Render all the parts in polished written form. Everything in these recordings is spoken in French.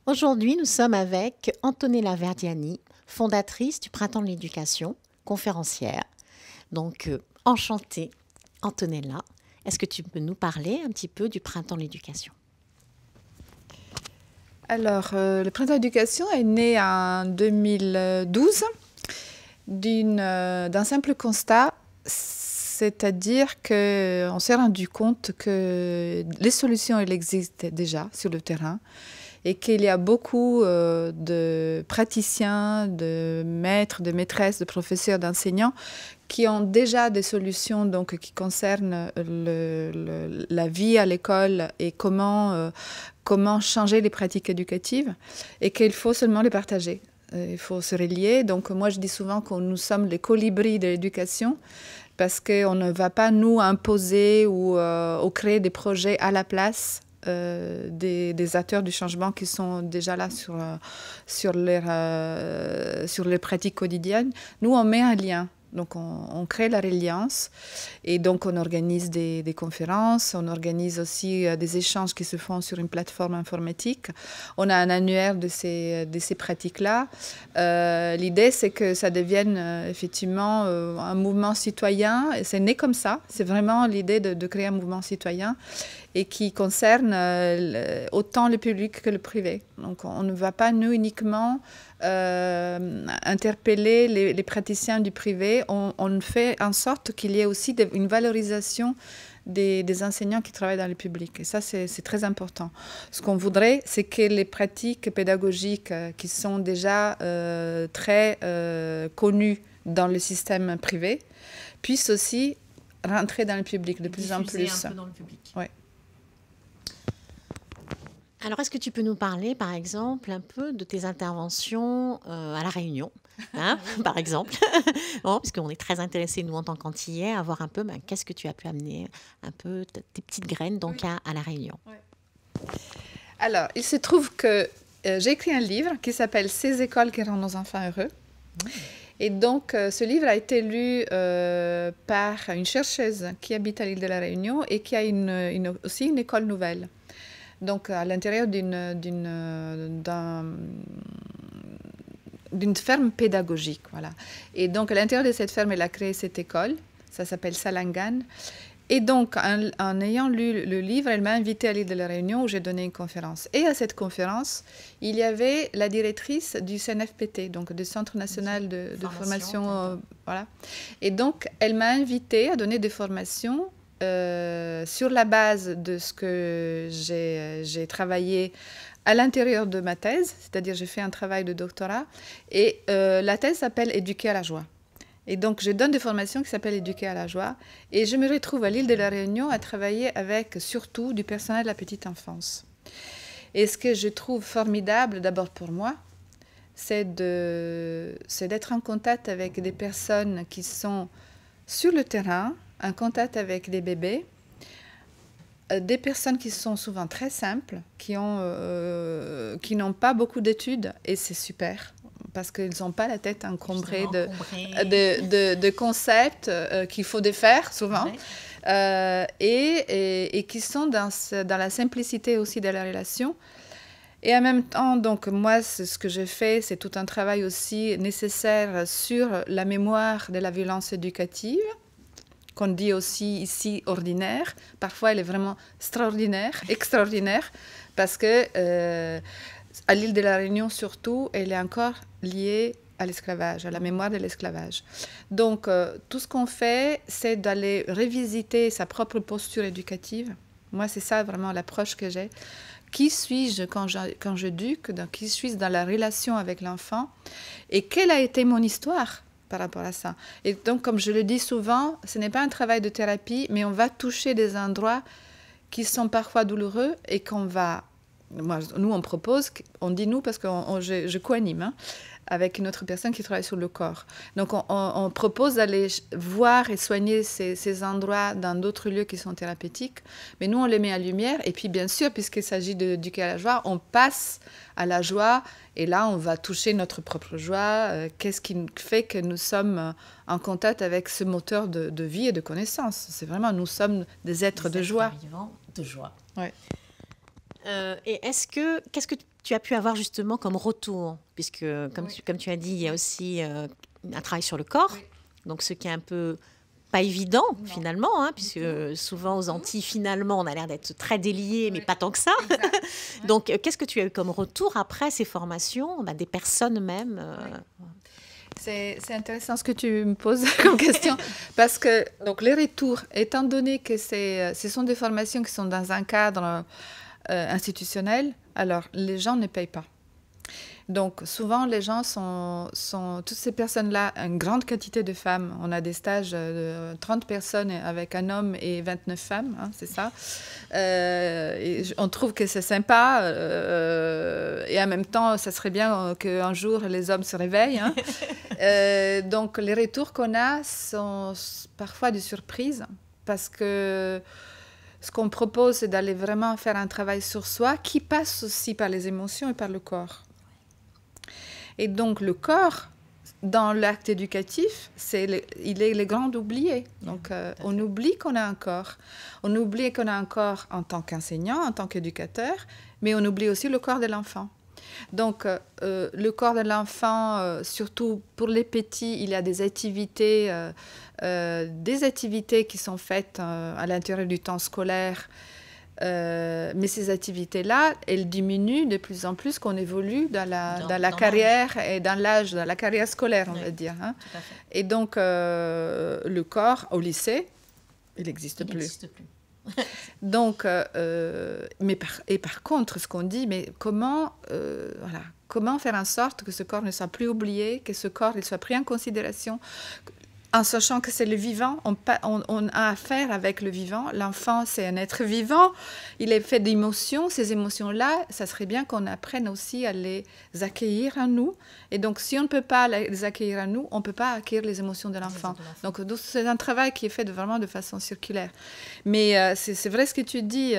Aujourd'hui, nous sommes avec Antonella Verdiani, fondatrice du Printemps de l'éducation, conférencière. Donc, enchantée, Antonella. Est-ce que tu peux nous parler un petit peu du Printemps de l'éducation? Alors, le Printemps de l'éducation est né en 2012 d'un simple constat, c'est-à-dire qu'on s'est rendu compte que les solutions, elles existent déjà sur le terrain et qu'il y a beaucoup de praticiens, de maîtres, de maîtresses, de professeurs, d'enseignants qui ont déjà des solutions donc, qui concernent la vie à l'école et comment changer les pratiques éducatives et qu'il faut seulement les partager. Il faut se relier. Donc moi, je dis souvent que nous sommes les colibris de l'éducation parce qu'on ne va pas nous imposer ou créer des projets à la place des acteurs du changement qui sont déjà là sur les pratiques quotidiennes. Nous, on met un lien. Donc, on crée la reliance et donc on organise des conférences, on organise aussi des échanges qui se font sur une plateforme informatique. On a un annuaire de ces pratiques-là. L'idée, c'est que ça devienne effectivement un mouvement citoyen. Et c'est né comme ça. C'est vraiment l'idée de créer un mouvement citoyen et qui concerne autant le public que le privé. Donc, on ne va pas, nous, uniquement interpeller les praticiens du privé. On fait en sorte qu'il y ait aussi une valorisation des enseignants qui travaillent dans le public. Et ça, c'est très important. Ce qu'on voudrait, c'est que les pratiques pédagogiques qui sont déjà très connues dans le système privé puissent aussi rentrer dans le public de plus en plus. Un peu dans le public. Ouais. Alors, est-ce que tu peux nous parler, par exemple, un peu de tes interventions à La Réunion, hein, par exemple, bon, parce qu'on est très intéressés, nous, en tant qu'Antillais, à voir un peu qu'est-ce que tu as pu amener, un peu tes petites graines donc, à La Réunion. Ouais. Alors, il se trouve que j'ai écrit un livre qui s'appelle « Ces écoles qui rendent nos enfants heureux ». Et donc, ce livre a été lu par une chercheuse qui habite à l'île de La Réunion et qui a aussi une école nouvelle. Donc, à l'intérieur d'une ferme pédagogique, voilà. Et donc, à l'intérieur de cette ferme, elle a créé cette école. Ça s'appelle Salangan. Et donc, en ayant lu le livre, elle m'a invitée à l'île de la Réunion où j'ai donné une conférence. Et à cette conférence, il y avait la directrice du CNFPT, donc du Centre national de formation. Voilà. Et donc, elle m'a invitée à donner des formations sur la base de ce que j'ai travaillé à l'intérieur de ma thèse, c'est-à-dire j'ai fait un travail de doctorat, et la thèse s'appelle « Éduquer à la joie ». Et donc, je donne des formations qui s'appellent « Éduquer à la joie ». Et je me retrouve à l'île de la Réunion à travailler avec surtout du personnel de la petite enfance. Et ce que je trouve formidable, d'abord pour moi, c'est d'être en contact avec des personnes qui sont sur le terrain, en contact avec des bébés, des personnes qui sont souvent très simples, qui n'ont pas beaucoup d'études, et c'est super, parce qu'ils n'ont pas la tête encombrée de concepts qu'il faut défaire souvent, ouais. Et qui sont dans la simplicité aussi de la relation. Et en même temps, donc, moi, ce que je fais, c'est tout un travail aussi nécessaire sur la mémoire de la violence éducative, qu'on dit aussi ici ordinaire. Parfois, elle est vraiment extraordinaire, parce que à l'île de la Réunion, surtout, elle est encore liée à l'esclavage, à la mémoire de l'esclavage. Donc, tout ce qu'on fait, c'est d'aller revisiter sa propre posture éducative. Moi, c'est ça vraiment l'approche que j'ai. Qui suis-je quand j'éduque? Qui suis-je dans la relation avec l'enfant? Et quelle a été mon histoire par rapport à ça? Et donc, comme je le dis souvent, ce n'est pas un travail de thérapie, mais on va toucher des endroits qui sont parfois douloureux et qu'on va... Nous, on propose, on dit nous parce que je co-anime hein, avec une autre personne qui travaille sur le corps. Donc, on propose d'aller voir et soigner ces endroits dans d'autres lieux qui sont thérapeutiques. Mais nous, on les met en lumière. Et puis, bien sûr, puisqu'il s'agit d'éduquer à la joie, on passe à la joie. Et là, on va toucher notre propre joie. Qu'est-ce qui fait que nous sommes en contact avec ce moteur de vie et de connaissance? C'est vraiment, nous sommes des êtres de joie. Vivants de joie. Ouais. Et qu'est-ce que tu as pu avoir justement comme retour? Puisque, Oui. comme tu as dit, il y a aussi un travail sur le corps, Oui. donc ce qui est un peu pas évident Non. finalement, hein, Du puisque tout. souvent aux Du tout. Antilles, finalement, on a l'air d'être très déliés, mais Oui. pas tant que ça. Exact. Ouais. Donc, qu'est-ce que tu as eu comme retour après ces formations, des personnes même Oui. C'est intéressant ce que tu me poses comme question, parce que donc, les retours, étant donné que ce sont des formations qui sont dans un cadre institutionnel, alors les gens ne payent pas. Donc souvent les gens toutes ces personnes-là, une grande quantité de femmes, on a des stages de 30 personnes avec un homme et 29 femmes, hein, c'est ça. Et on trouve que c'est sympa et en même temps ça serait bien qu'un jour les hommes se réveillent. Hein. Donc les retours qu'on a sont parfois des surprises parce que ce qu'on propose c'est d'aller vraiment faire un travail sur soi qui passe aussi par les émotions et par le corps. Et donc le corps, dans l'acte éducatif, il est le grand oublié. Donc on oublie qu'on a un corps. On oublie qu'on a un corps en tant qu'enseignant, en tant qu'éducateur, mais on oublie aussi le corps de l'enfant. Donc le corps de l'enfant, surtout pour les petits, il y a des activités qui sont faites à l'intérieur du temps scolaire. Mais ces activités-là, elles diminuent de plus en plus qu'on évolue dans la carrière et dans l'âge, dans la carrière scolaire, on va dire. Hein. Tout à fait. Et donc, le corps, au lycée, il n'existe plus. Donc, par contre, ce qu'on dit, mais comment faire en sorte que ce corps ne soit plus oublié, que ce corps il soit pris en considération, en sachant que c'est le vivant, on a affaire avec le vivant. L'enfant, c'est un être vivant, il est fait d'émotions. Ces émotions-là, ça serait bien qu'on apprenne aussi à les accueillir en nous. Et donc, si on ne peut pas les accueillir en nous, on ne peut pas accueillir les émotions de l'enfant. Donc, c'est un travail qui est fait vraiment de façon circulaire. Mais c'est vrai ce que tu dis,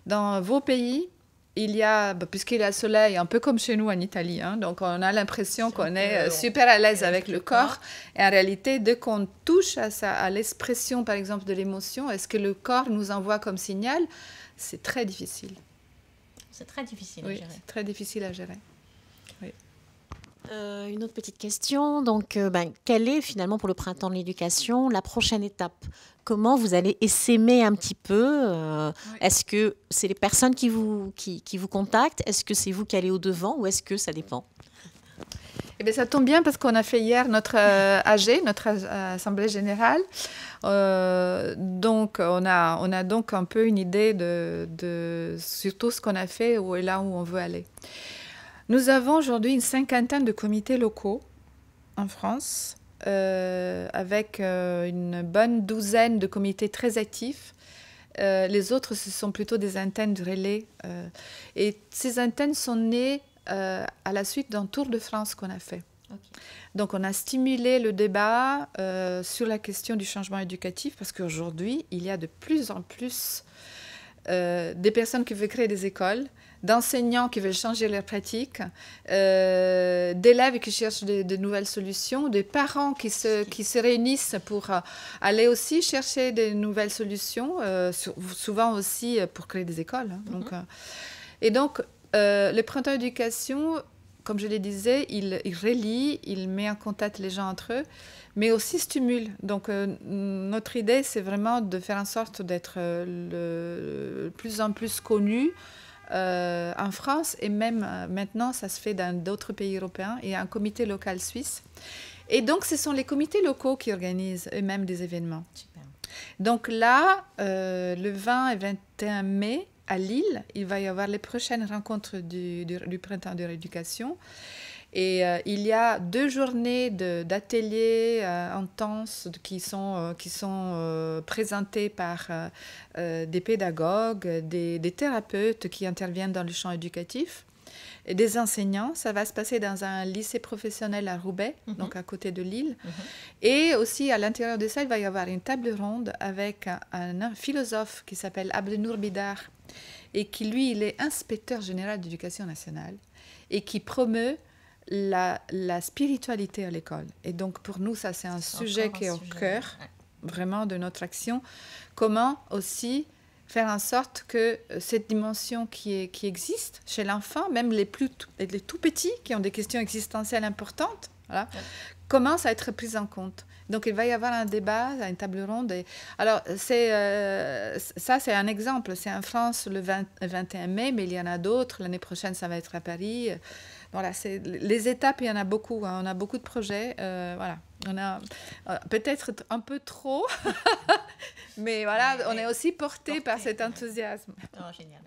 dans vos pays, il y a, puisqu'il y a le soleil, un peu comme chez nous en Italie, hein, donc on a l'impression qu'on est super à l'aise avec le corps. Et en réalité, dès qu'on touche à l'expression, par exemple, de l'émotion, est-ce que le corps nous envoie comme signal? C'est très difficile. C'est très difficile à gérer. C'est très difficile à gérer. Oui. Une autre petite question. Donc, quelle est finalement pour le printemps de l'éducation la prochaine étape? Comment vous allez essaimer un petit peu oui. Est-ce que c'est les personnes qui vous contactent? Est-ce que c'est vous qui allez au-devant ou est-ce que ça dépend? Eh bien, ça tombe bien parce qu'on a fait hier notre AG, notre Assemblée Générale. Donc, on a donc un peu une idée de surtout ce qu'on a fait et là où on veut aller. Nous avons aujourd'hui une cinquantaine de comités locaux en France, avec une bonne douzaine de comités très actifs. Les autres, ce sont plutôt des antennes de relais. Et ces antennes sont nées à la suite d'un tour de France qu'on a fait. Okay. Donc, on a stimulé le débat sur la question du changement éducatif parce qu'aujourd'hui, il y a de plus en plus des personnes qui veulent créer des écoles, d'enseignants qui veulent changer leurs pratiques, d'élèves qui cherchent de nouvelles solutions, des parents qui se réunissent pour aller aussi chercher de nouvelles solutions, souvent aussi pour créer des écoles. Hein, donc, et donc, le printemps d'éducation, comme je le disais, il relie, il met en contact les gens entre eux, mais aussi stimule. Donc, notre idée, c'est vraiment de faire en sorte d'être de plus en plus connus en France, et même maintenant, ça se fait dans d'autres pays européens. Il y a un comité local suisse. Et donc, ce sont les comités locaux qui organisent eux-mêmes des événements. Super. Donc là, le 20 et 21 mai, à Lille, il va y avoir les prochaines rencontres du printemps de l'éducation. Et il y a 2 journées d'ateliers intenses qui sont présentées par des pédagogues, des thérapeutes qui interviennent dans le champ éducatif, et des enseignants. Ça va se passer dans un lycée professionnel à Roubaix, donc à côté de Lille. Et aussi, à l'intérieur de ça, il va y avoir une table ronde avec un philosophe qui s'appelle Abdenour Bidar, et qui, lui, il est inspecteur général d'éducation nationale, et qui promeut la spiritualité à l'école. Et donc, pour nous, ça, c'est un sujet qui est au cœur, vraiment, de notre action. Comment aussi faire en sorte que cette dimension qui existe chez l'enfant, même les tout petits qui ont des questions existentielles importantes, voilà, commence à être prise en compte. Donc, il va y avoir un débat, une table ronde. Alors, ça, c'est un exemple. C'est en France le 21 mai, mais il y en a d'autres. L'année prochaine, ça va être à Paris. Voilà, les étapes, il y en a beaucoup. Hein. On a beaucoup de projets. Voilà. On a peut-être un peu trop, mais voilà, on est aussi porté par cet enthousiasme. Oh, génial.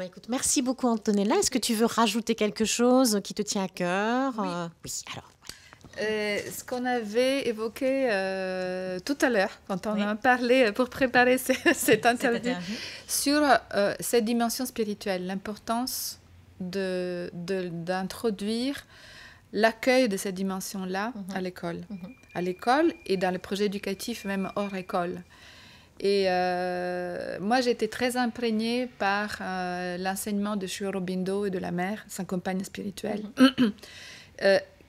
Écoute, merci beaucoup Antonella. Est-ce que tu veux rajouter quelque chose qui te tient à cœur? Oui, alors. Ce qu'on avait évoqué tout à l'heure, quand on a parlé pour préparer cette interview, sur cette dimension spirituelle, l'importance d'introduire l'accueil de cette dimension-là à l'école. À l'école et dans les projets éducatifs, même hors école. Et moi, j'ai été très imprégnée par l'enseignement de Sri Aurobindo et de la mère, sa compagne spirituelle,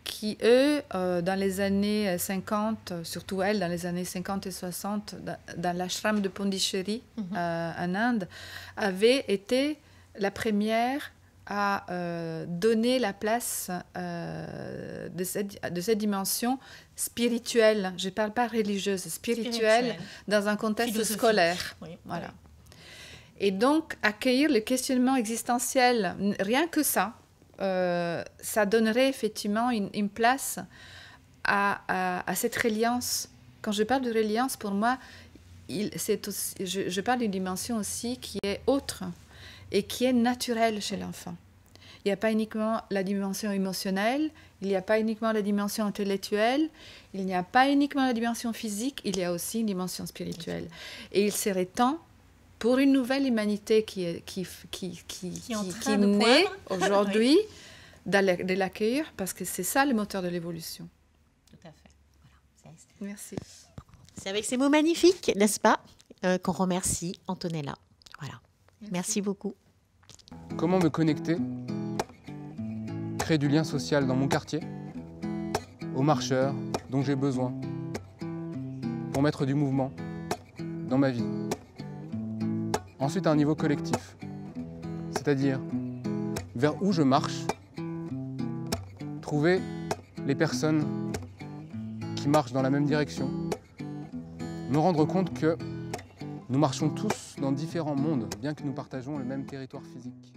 qui, eux, dans les années 50, surtout elle, dans les années 50 et 60, dans l'ashram de Pondichéry, en Inde, avaient été la première à donner la place de cette dimension spirituelle, je ne parle pas religieuse, spirituelle, dans un contexte scolaire. Oui, voilà. Et donc, accueillir le questionnement existentiel, rien que ça, ça donnerait effectivement une place à cette reliance. Quand je parle de reliance, pour moi, je parle d'une dimension aussi qui est autre et qui est naturelle chez l'enfant. Il n'y a pas uniquement la dimension émotionnelle, il n'y a pas uniquement la dimension intellectuelle, il n'y a pas uniquement la dimension physique, il y a aussi une dimension spirituelle. Et il serait temps, pour une nouvelle humanité qui naît aujourd'hui, de l'accueillir, parce que c'est ça le moteur de l'évolution. Tout à fait. Voilà. Merci. C'est avec ces mots magnifiques, n'est-ce pas, qu'on remercie Antonella. Voilà. Merci beaucoup. Comment me connecter, créer du lien social dans mon quartier, aux marcheurs dont j'ai besoin, pour mettre du mouvement dans ma vie. Ensuite, à un niveau collectif, c'est-à-dire vers où je marche, trouver les personnes qui marchent dans la même direction, me rendre compte que nous marchons tous dans différents mondes, bien que nous partageons le même territoire physique.